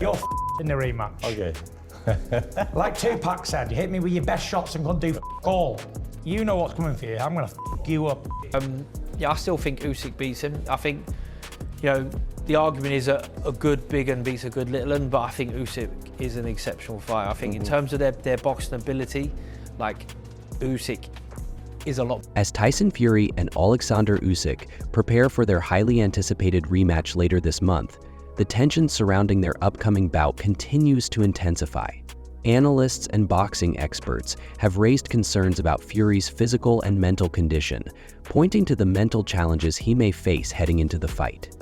You're in the rematch. Okay. Like Tupac said, you hit me with your best shots and couldn't do all. You know what's coming for you. I'm gonna you up. Yeah, I still think Usyk beats him. I think, you know, the argument is a good big un beats a good little un, but I think Usyk is an exceptional fighter. I think in terms of their boxing ability, like Usyk is a lot. As Tyson Fury and Oleksandr Usyk prepare for their highly anticipated rematch later this month, the tension surrounding their upcoming bout continues to intensify. Analysts and boxing experts have raised concerns about Fury's physical and mental condition, pointing to the mental challenges he may face heading into the fight.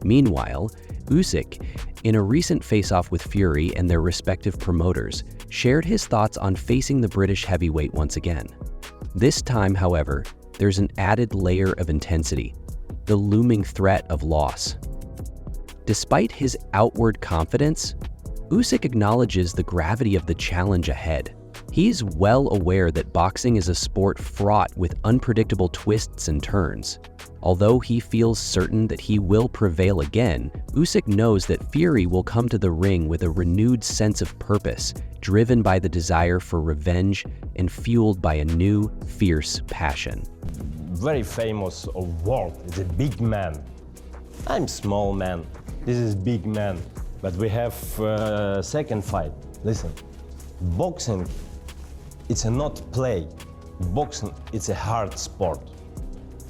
Meanwhile, Usyk, in a recent face-off with Fury and their respective promoters, shared his thoughts on facing the British heavyweight once again. This time, however, there's an added layer of intensity, the looming threat of loss. Despite his outward confidence, Usyk acknowledges the gravity of the challenge ahead. He's well aware that boxing is a sport fraught with unpredictable twists and turns. Although he feels certain that he will prevail again, Usyk knows that Fury will come to the ring with a renewed sense of purpose, driven by the desire for revenge and fueled by a new, fierce passion. Very famous of world is a big man. I'm small man. This is big man. But we have second fight. Listen, boxing, it's a not play. Boxing, it's a hard sport.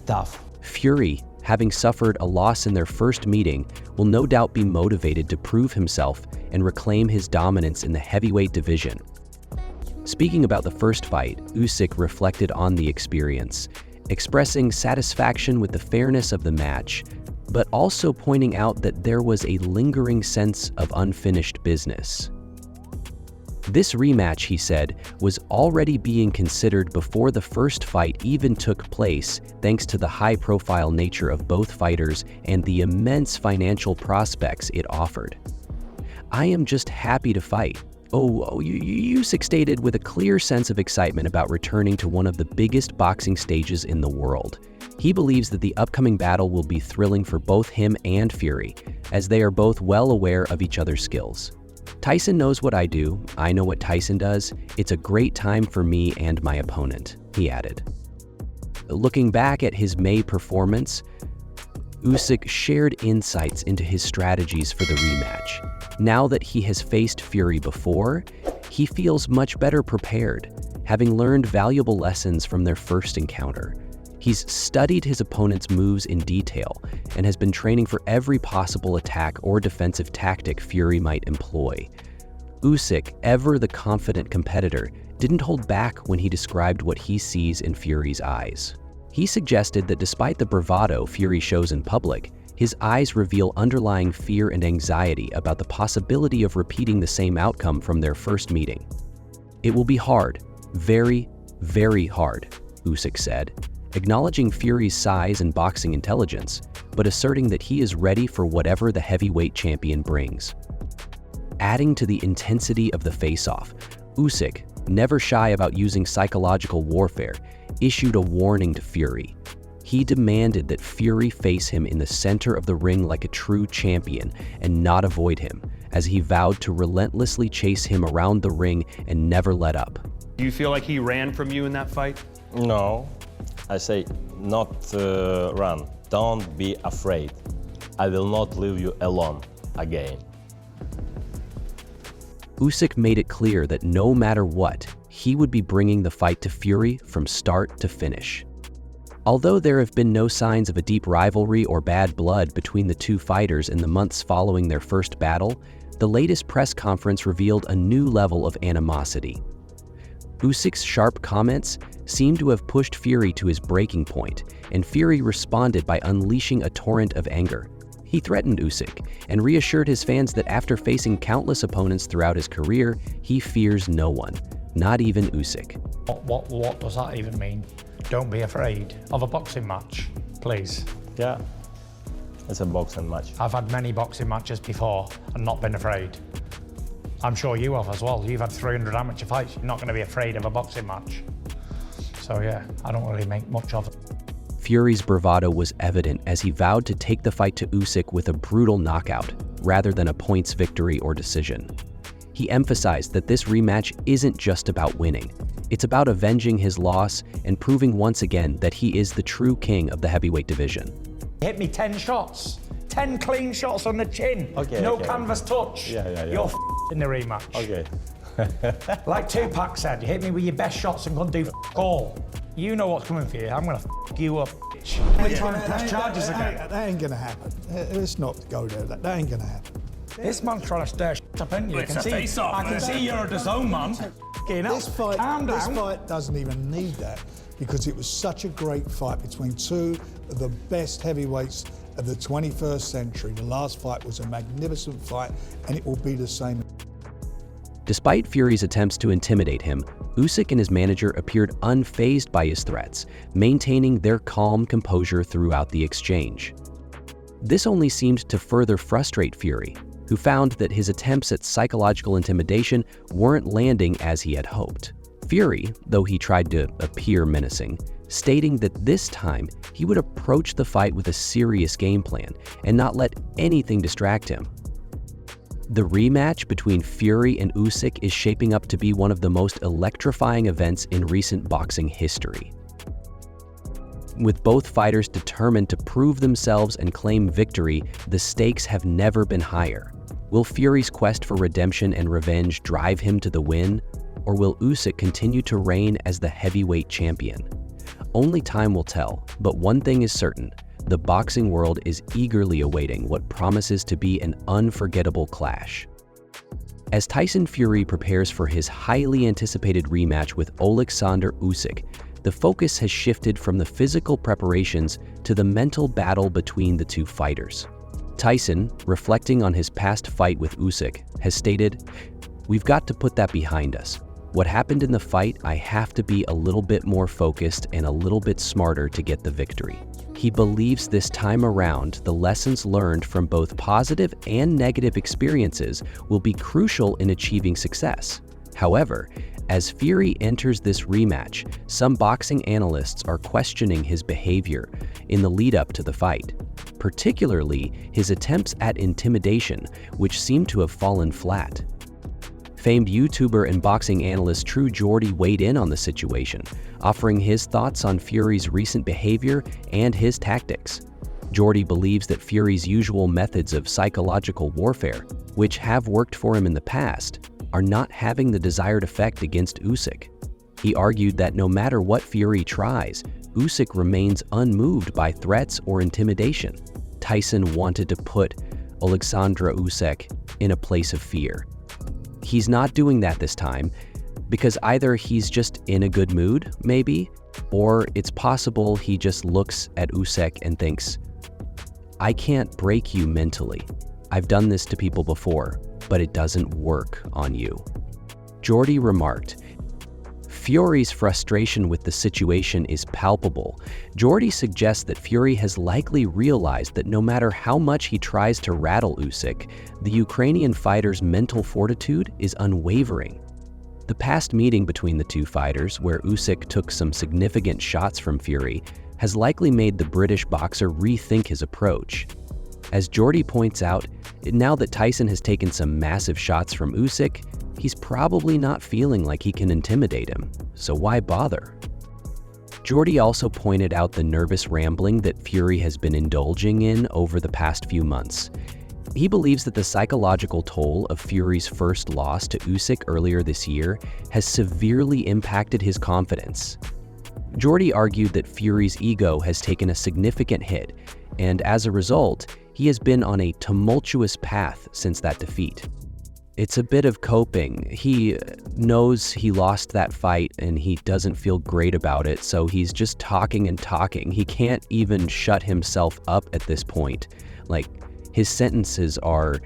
Tough. Fury, having suffered a loss in their first meeting, will no doubt be motivated to prove himself and reclaim his dominance in the heavyweight division. Speaking about the first fight, Usyk reflected on the experience, expressing satisfaction with the fairness of the match, but also pointing out that there was a lingering sense of unfinished business. This rematch, he said, was already being considered before the first fight even took place, thanks to the high-profile nature of both fighters and the immense financial prospects it offered. "I am just happy to fight," Usyk stated with a clear sense of excitement about returning to one of the biggest boxing stages in the world. He believes that the upcoming battle will be thrilling for both him and Fury, as they are both well aware of each other's skills. "Tyson knows what I do, I know what Tyson does. It's a great time for me and my opponent," he added. Looking back at his May performance, Usyk shared insights into his strategies for the rematch. Now that he has faced Fury before, he feels much better prepared, having learned valuable lessons from their first encounter. He's studied his opponent's moves in detail and has been training for every possible attack or defensive tactic Fury might employ. Usyk, ever the confident competitor, didn't hold back when he described what he sees in Fury's eyes. He suggested that despite the bravado Fury shows in public, his eyes reveal underlying fear and anxiety about the possibility of repeating the same outcome from their first meeting. "It will be hard, very, very hard," Usyk said, acknowledging Fury's size and boxing intelligence, but asserting that he is ready for whatever the heavyweight champion brings. Adding to the intensity of the face-off, Usyk, never shy about using psychological warfare, issued a warning to Fury. He demanded that Fury face him in the center of the ring like a true champion and not avoid him, as he vowed to relentlessly chase him around the ring and never let up. Do you feel like he ran from you in that fight? No, I say not run. Don't be afraid. I will not leave you alone again. Usyk made it clear that no matter what, he would be bringing the fight to Fury from start to finish. Although there have been no signs of a deep rivalry or bad blood between the two fighters in the months following their first battle, the latest press conference revealed a new level of animosity. Usyk's sharp comments seemed to have pushed Fury to his breaking point, and Fury responded by unleashing a torrent of anger. He threatened Usyk and reassured his fans that after facing countless opponents throughout his career, he fears no one, not even Usyk. What does that even mean? Don't be afraid of a boxing match, please. Yeah, it's a boxing match. I've had many boxing matches before and not been afraid. I'm sure you have as well. You've had 300 amateur fights. You're not going to be afraid of a boxing match. So yeah, I don't really make much of it. Fury's bravado was evident as he vowed to take the fight to Usyk with a brutal knockout, rather than a points victory or decision. He emphasized that this rematch isn't just about winning. It's about avenging his loss and proving once again that he is the true king of the heavyweight division. Hit me 10 shots. 10 clean shots on the chin. No canvas touch. Yeah. You're in the rematch. Okay. Like Tupac said, you hit me with your best shots and couldn't do all. You know what's coming for you. I'm gonna you up, bitch. We're trying to press charges again. That ain't gonna happen. Let's not go there. That ain't gonna happen. This man's trying to stir up in you. I can see you're a DAZN man. This fight doesn't even need that because it was such a great fight between two of the best heavyweights of the 21st century. The last fight was a magnificent fight, and it will be the same. Despite Fury's attempts to intimidate him, Usyk and his manager appeared unfazed by his threats, maintaining their calm composure throughout the exchange. This only seemed to further frustrate Fury, who found that his attempts at psychological intimidation weren't landing as he had hoped. Fury, though he tried to appear menacing, stating that this time he would approach the fight with a serious game plan and not let anything distract him. The rematch between Fury and Usyk is shaping up to be one of the most electrifying events in recent boxing history. With both fighters determined to prove themselves and claim victory, the stakes have never been higher. Will Fury's quest for redemption and revenge drive him to the win, or will Usyk continue to reign as the heavyweight champion? Only time will tell, but one thing is certain: the boxing world is eagerly awaiting what promises to be an unforgettable clash. As Tyson Fury prepares for his highly anticipated rematch with Oleksandr Usyk, the focus has shifted from the physical preparations to the mental battle between the two fighters. Tyson, reflecting on his past fight with Usyk, has stated, "We've got to put that behind us. What happened in the fight, I have to be a little bit more focused and a little bit smarter to get the victory." He believes this time around, the lessons learned from both positive and negative experiences will be crucial in achieving success. However, as Fury enters this rematch, some boxing analysts are questioning his behavior in the lead-up to the fight, particularly his attempts at intimidation, which seem to have fallen flat. Famed YouTuber and boxing analyst True Geordie weighed in on the situation, offering his thoughts on Fury's recent behavior and his tactics. Geordie believes that Fury's usual methods of psychological warfare, which have worked for him in the past, are not having the desired effect against Usyk. He argued that no matter what Fury tries, Usyk remains unmoved by threats or intimidation. Tyson wanted to put Oleksandr Usyk in a place of fear. He's not doing that this time because either he's just in a good mood, maybe, or it's possible he just looks at Usyk and thinks, "I can't break you mentally. I've done this to people before, but it doesn't work on you." Geordie remarked, Fury's frustration with the situation is palpable. Geordie suggests that Fury has likely realized that no matter how much he tries to rattle Usyk, the Ukrainian fighter's mental fortitude is unwavering. The past meeting between the two fighters, where Usyk took some significant shots from Fury, has likely made the British boxer rethink his approach. As Geordie points out, now that Tyson has taken some massive shots from Usyk, he's probably not feeling like he can intimidate him, so why bother? Geordie also pointed out the nervous rambling that Fury has been indulging in over the past few months. He believes that the psychological toll of Fury's first loss to Usyk earlier this year has severely impacted his confidence. Geordie argued that Fury's ego has taken a significant hit, and as a result, he has been on a tumultuous path since that defeat. It's a bit of coping. He knows he lost that fight and he doesn't feel great about it, so he's just talking and talking. He can't even shut himself up at this point. Like, his sentences are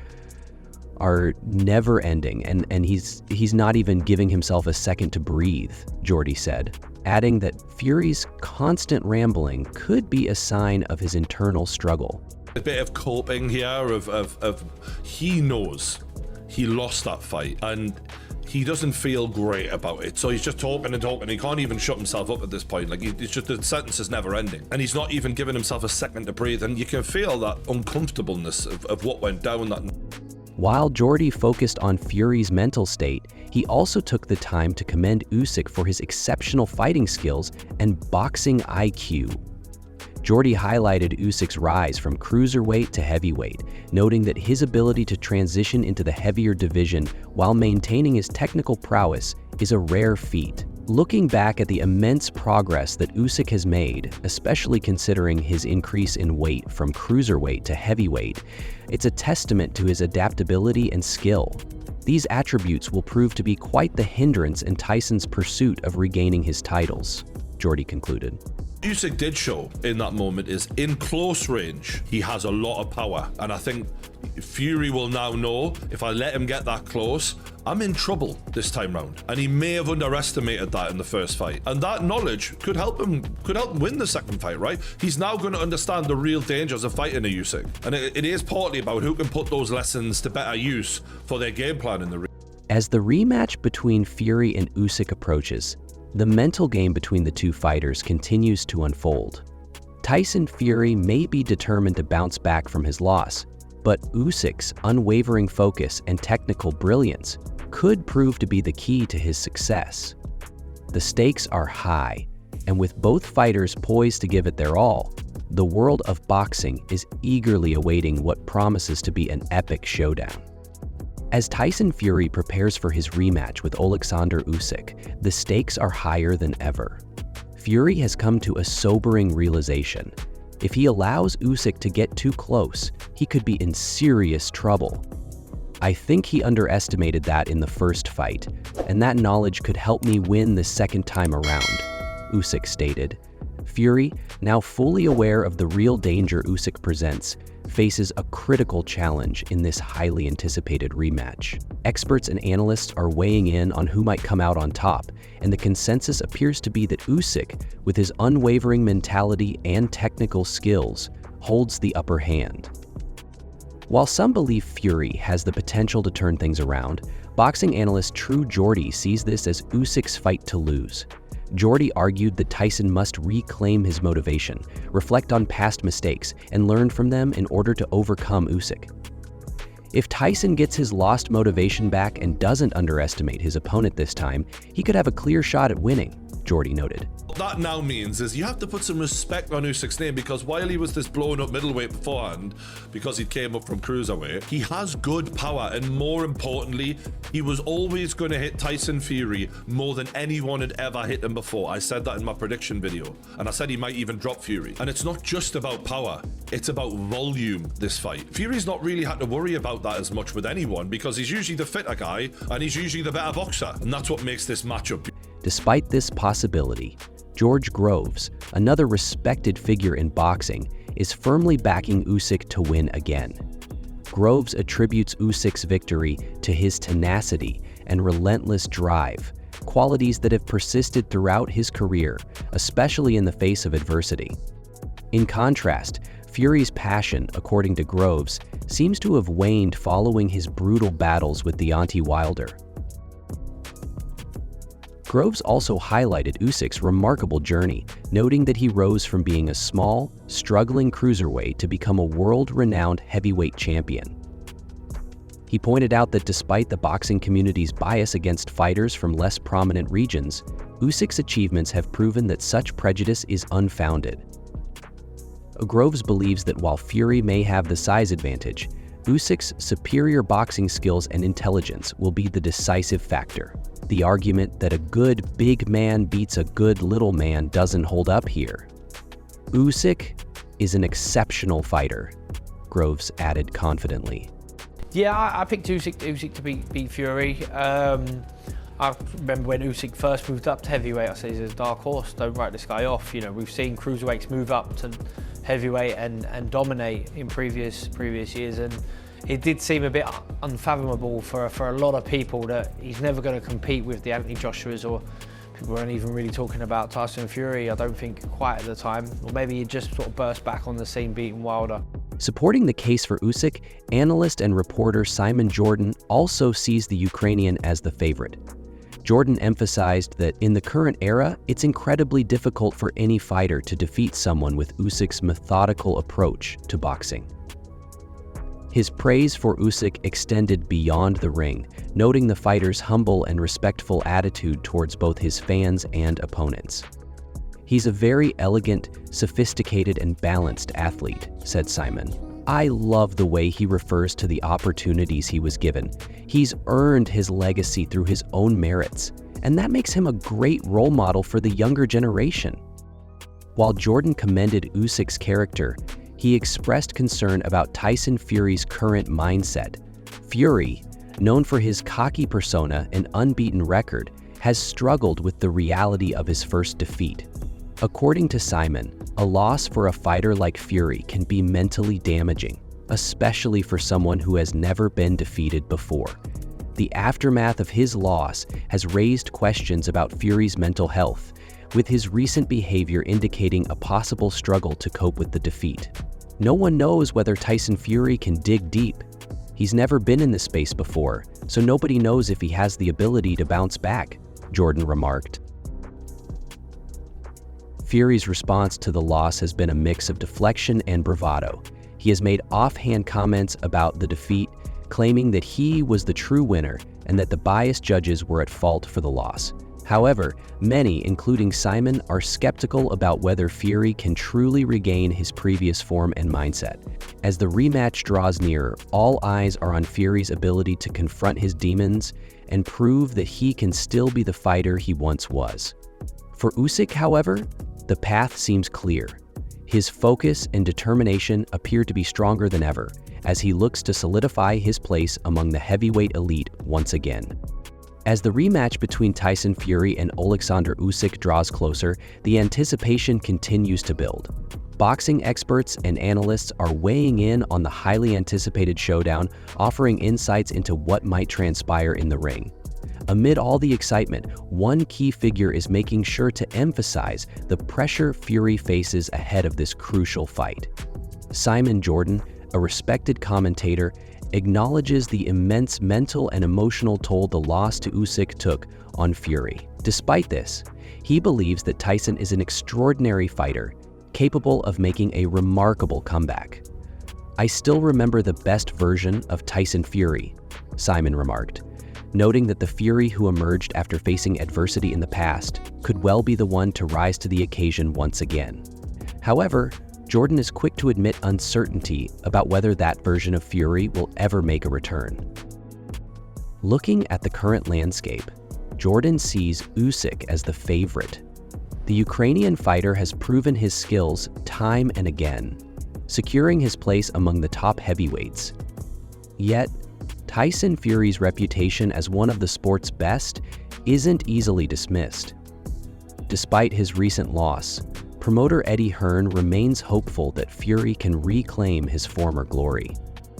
never ending, and he's not even giving himself a second to breathe, Geordie said, adding that Fury's constant rambling could be a sign of his internal struggle. A bit of coping here of he knows he lost that fight and he doesn't feel great about it, so he's just talking and talking. He can't even shut himself up at this point. Like, it's just, the sentence is never ending, and he's not even giving himself a second to breathe, and you can feel that uncomfortableness of what went down that While Jordy focused on Fury's mental state, he also took the time to commend Usyk for his exceptional fighting skills and boxing IQ. Jordy highlighted Usyk's rise from cruiserweight to heavyweight, noting that his ability to transition into the heavier division while maintaining his technical prowess is a rare feat. Looking back at the immense progress that Usyk has made, especially considering his increase in weight from cruiserweight to heavyweight, it's a testament to his adaptability and skill. These attributes will prove to be quite the hindrance in Tyson's pursuit of regaining his titles, Jordy concluded. Usyk did show in that moment is in close range, he has a lot of power. And I think Fury will now know if I let him get that close, I'm in trouble this time round. And he may have underestimated that in the first fight. And that knowledge could help him win the second fight, right? He's now going to understand the real dangers of fighting a Usyk. And it is partly about who can put those lessons to better use for their game plan in the ring. As the rematch between Fury and Usyk approaches, the mental game between the two fighters continues to unfold. Tyson Fury may be determined to bounce back from his loss, but Usyk's unwavering focus and technical brilliance could prove to be the key to his success. The stakes are high, and with both fighters poised to give it their all, the world of boxing is eagerly awaiting what promises to be an epic showdown. As Tyson Fury prepares for his rematch with Oleksandr Usyk, the stakes are higher than ever. Fury has come to a sobering realization. If he allows Usyk to get too close, he could be in serious trouble. I think he underestimated that in the first fight, and that knowledge could help me win the second time around, Usyk stated. Fury, now fully aware of the real danger Usyk presents, faces a critical challenge in this highly anticipated rematch. Experts and analysts are weighing in on who might come out on top, and the consensus appears to be that Usyk, with his unwavering mentality and technical skills, holds the upper hand. While some believe Fury has the potential to turn things around, boxing analyst True Jordy sees this as Usyk's fight to lose. Jordy argued that Tyson must reclaim his motivation, reflect on past mistakes, and learn from them in order to overcome Usyk. If Tyson gets his lost motivation back and doesn't underestimate his opponent this time, he could have a clear shot at winning, Jordy noted. What that now means is you have to put some respect on Usyk's name, because while he was this blown up middleweight beforehand, because he came up from cruiserweight, he has good power, and more importantly, he was always going to hit Tyson Fury more than anyone had ever hit him before. I said that in my prediction video, and I said he might even drop Fury. And it's not just about power, it's about volume, this fight. Fury's not really had to worry about that as much with anyone, because he's usually the fitter guy, and he's usually the better boxer, and that's what makes this matchup. Despite this possibility, George Groves, another respected figure in boxing, is firmly backing Usyk to win again. Groves attributes Usyk's victory to his tenacity and relentless drive, qualities that have persisted throughout his career, especially in the face of adversity. In contrast, Fury's passion, according to Groves, seems to have waned following his brutal battles with Deontay Wilder. Groves also highlighted Usyk's remarkable journey, noting that he rose from being a small, struggling cruiserweight to become a world-renowned heavyweight champion. He pointed out that despite the boxing community's bias against fighters from less prominent regions, Usyk's achievements have proven that such prejudice is unfounded. Groves believes that while Fury may have the size advantage, Usyk's superior boxing skills and intelligence will be the decisive factor. The argument that a good big man beats a good little man doesn't hold up here. Usyk is an exceptional fighter, Groves added confidently. Yeah, I picked Usyk to beat Fury. I remember when Usyk first moved up to heavyweight, I said he's a dark horse, don't write this guy off. You know, we've seen cruiserweights move up to heavyweight and dominate in previous years, and it did seem a bit unfathomable for a lot of people that he's never going to compete with the Anthony Joshuas, or people weren't even really talking about Tyson Fury, I don't think, quite at the time. Or maybe he just sort of burst back on the scene beating Wilder. Supporting the case for Usyk, analyst and reporter Simon Jordan also sees the Ukrainian as the favorite. Jordan emphasized that in the current era, it's incredibly difficult for any fighter to defeat someone with Usyk's methodical approach to boxing. His praise for Usyk extended beyond the ring, noting the fighter's humble and respectful attitude towards both his fans and opponents. "He's a very elegant, sophisticated, and balanced athlete," said Simon. "I love the way he refers to the opportunities he was given. He's earned his legacy through his own merits, and that makes him a great role model for the younger generation." While Jordan commended Usyk's character, he expressed concern about Tyson Fury's current mindset. Fury, known for his cocky persona and unbeaten record, has struggled with the reality of his first defeat. According to Simon, a loss for a fighter like Fury can be mentally damaging, especially for someone who has never been defeated before. The aftermath of his loss has raised questions about Fury's mental health, with his recent behavior indicating a possible struggle to cope with the defeat. No one knows whether Tyson Fury can dig deep. He's never been in this space before, so nobody knows if he has the ability to bounce back, Jordan remarked. Fury's response to the loss has been a mix of deflection and bravado. He has made offhand comments about the defeat, claiming that he was the true winner and that the biased judges were at fault for the loss. However, many, including Simon, are skeptical about whether Fury can truly regain his previous form and mindset. As the rematch draws nearer, all eyes are on Fury's ability to confront his demons and prove that he can still be the fighter he once was. For Usyk, however, the path seems clear. His focus and determination appear to be stronger than ever, as he looks to solidify his place among the heavyweight elite once again. As the rematch between Tyson Fury and Oleksandr Usyk draws closer, the anticipation continues to build. Boxing experts and analysts are weighing in on the highly anticipated showdown, offering insights into what might transpire in the ring. Amid all the excitement, one key figure is making sure to emphasize the pressure Fury faces ahead of this crucial fight. Simon Jordan, a respected commentator, acknowledges the immense mental and emotional toll the loss to Usyk took on Fury. Despite this, he believes that Tyson is an extraordinary fighter, capable of making a remarkable comeback. "I still remember the best version of Tyson Fury," Simon remarked, noting that the Fury who emerged after facing adversity in the past could well be the one to rise to the occasion once again. However, Jordan is quick to admit uncertainty about whether that version of Fury will ever make a return. Looking at the current landscape, Jordan sees Usyk as the favorite. The Ukrainian fighter has proven his skills time and again, securing his place among the top heavyweights. Yet, Tyson Fury's reputation as one of the sport's best isn't easily dismissed. Despite his recent loss, promoter Eddie Hearn remains hopeful that Fury can reclaim his former glory.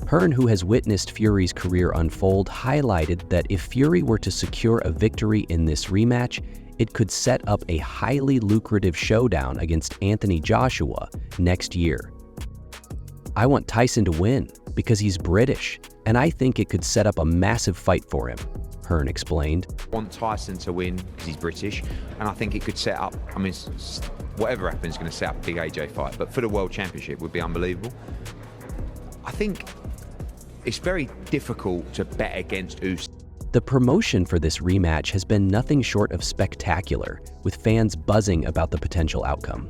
Hearn, who has witnessed Fury's career unfold, highlighted that if Fury were to secure a victory in this rematch, it could set up a highly lucrative showdown against Anthony Joshua next year. "I want Tyson to win because he's British, and I think it could set up a massive fight for him," Hearn explained. I want Tyson to win because he's British, and I think it could set up, whatever happens is going to set up a big AJ fight, but for the World Championship would be unbelievable. I think it's very difficult to bet against Usyk. The promotion for this rematch has been nothing short of spectacular, with fans buzzing about the potential outcome.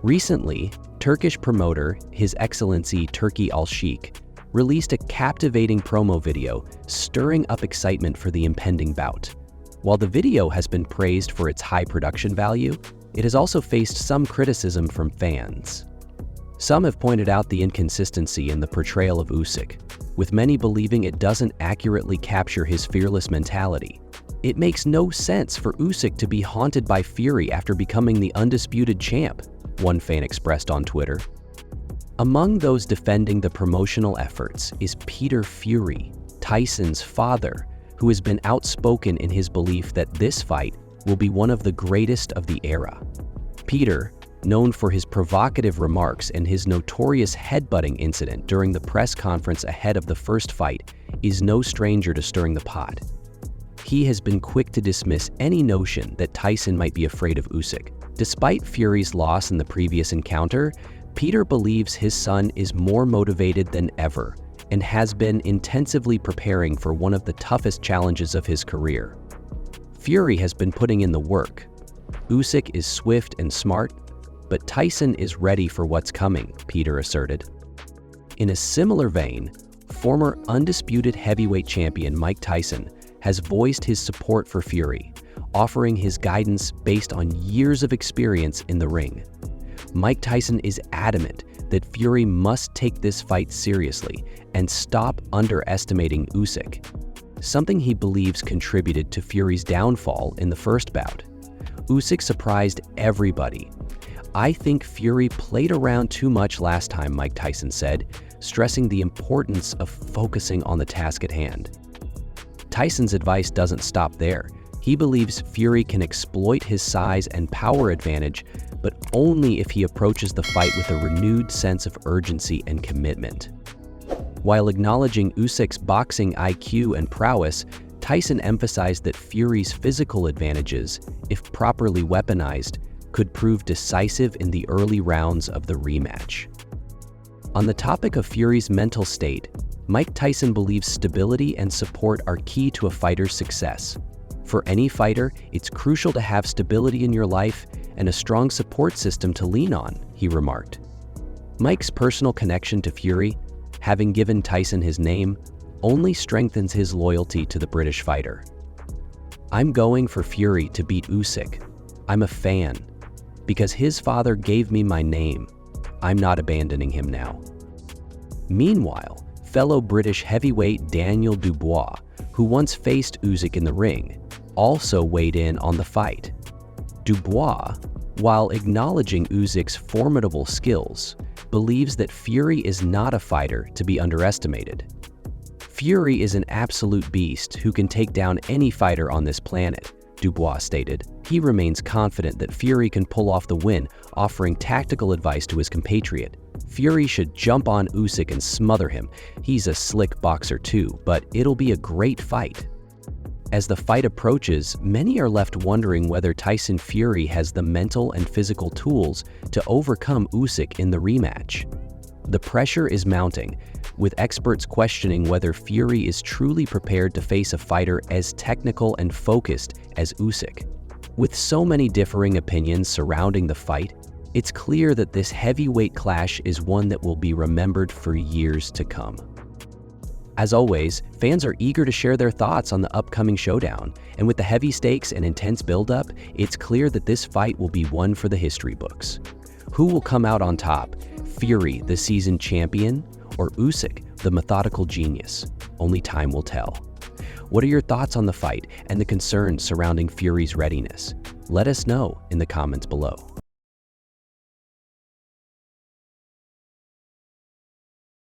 Recently, Turkish promoter His Excellency Turki Al-Sheikh released a captivating promo video stirring up excitement for the impending bout. While the video has been praised for its high production value, it has also faced some criticism from fans. Some have pointed out the inconsistency in the portrayal of Usyk, with many believing it doesn't accurately capture his fearless mentality. It makes no sense for Usyk to be haunted by Fury after becoming the undisputed champ, one fan expressed on Twitter. Among those defending the promotional efforts is Peter Fury, Tyson's father, who has been outspoken in his belief that this fight will be one of the greatest of the era. Peter, known for his provocative remarks and his notorious headbutting incident during the press conference ahead of the first fight, is no stranger to stirring the pot. He has been quick to dismiss any notion that Tyson might be afraid of Usyk. Despite Fury's loss in the previous encounter, Peter believes his son is more motivated than ever and has been intensively preparing for one of the toughest challenges of his career. Fury has been putting in the work. Usyk is swift and smart, but Tyson is ready for what's coming, Peter asserted. In a similar vein, former undisputed heavyweight champion Mike Tyson has voiced his support for Fury, offering his guidance based on years of experience in the ring. Mike Tyson is adamant that Fury must take this fight seriously and stop underestimating Usyk, something he believes contributed to Fury's downfall in the first bout. Usyk surprised everybody. "I think Fury played around too much last time," Mike Tyson said, stressing the importance of focusing on the task at hand. Tyson's advice doesn't stop there. He believes Fury can exploit his size and power advantage, but only if he approaches the fight with a renewed sense of urgency and commitment. While acknowledging Usyk's boxing IQ and prowess, Tyson emphasized that Fury's physical advantages, if properly weaponized, could prove decisive in the early rounds of the rematch. On the topic of Fury's mental state, Mike Tyson believes stability and support are key to a fighter's success. For any fighter, it's crucial to have stability in your life and a strong support system to lean on, he remarked. Mike's personal connection to Fury, having given Tyson his name, only strengthens his loyalty to the British fighter. "I'm going for Fury to beat Usyk. I'm a fan. Because his father gave me my name, I'm not abandoning him now." Meanwhile, fellow British heavyweight Daniel Dubois, who once faced Usyk in the ring, also weighed in on the fight. Dubois, while acknowledging Usyk's formidable skills, believes that Fury is not a fighter to be underestimated. "Fury is an absolute beast who can take down any fighter on this planet," Dubois stated. He remains confident that Fury can pull off the win, offering tactical advice to his compatriot. Fury should jump on Usyk and smother him. He's a slick boxer too, but it'll be a great fight. As the fight approaches, many are left wondering whether Tyson Fury has the mental and physical tools to overcome Usyk in the rematch. The pressure is mounting, with experts questioning whether Fury is truly prepared to face a fighter as technical and focused as Usyk. With so many differing opinions surrounding the fight, it's clear that this heavyweight clash is one that will be remembered for years to come. As always, fans are eager to share their thoughts on the upcoming showdown, and with the heavy stakes and intense build-up, it's clear that this fight will be one for the history books. Who will come out on top? Fury, the seasoned champion, or Usyk, the methodical genius? Only time will tell. What are your thoughts on the fight and the concerns surrounding Fury's readiness? Let us know in the comments below.